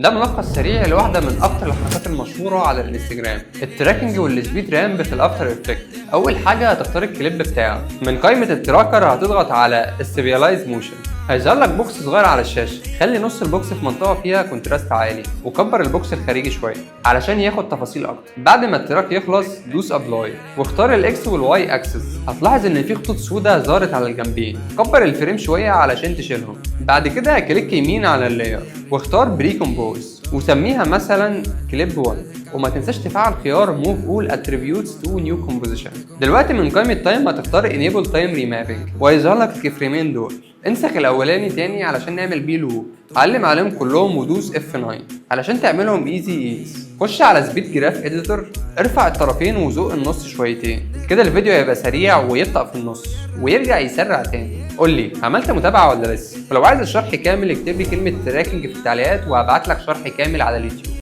ده ملخص سريع لواحدة من أكتر الحركات المشهورة على الانستجرام، التراكنج والسبيد رامب في الأفتر إفكت. أول حاجة هتختار الكليب بتاعك، من قائمة التراكر هتضغط على استابيلايز موشن، هيظهر لك بوكس صغير على الشاشة. خلي نص البوكس في منطقة فيها كونتراست عالي، وكبر البوكس الخارجي شوية علشان ياخد تفاصيل أكتر. بعد ما التراك يخلص دوس أبلاي واختار الإكس والواي أكسس. هتلاحظ إن في خطوط سوداء ظهرت على الجنبين، كبر الفريم شوية علشان تشيلهم. بعد كده كليك يمين على اللاير واختار بري كومبوز وسميها مثلا كليب 1، وما تنساش تفعل خيار موف اول اتريبيوتس تو نيو كومبوزيشن. دلوقتي من قائمه تايم هتختار انيبل تايم ريمابينج وهيظهر لك الكفريمين دول. انسخ الاولاني تاني علشان نعمل بيه لوب، علم عليهم كلهم ودوس F9 علشان تعملهم ايز. خش على سبيد جراف اديتور، ارفع الطرفين وزق النص شويتين كده، الفيديو هيبقى سريع ويبطأ في النص ويرجع يسرع تاني. قول لي عملت متابعه ولا لسه؟ ولو عايز الشرح كامل اكتب لي كلمه تراكنج في التعليقات وهبعت لك شرح كامل على اليوتيوب.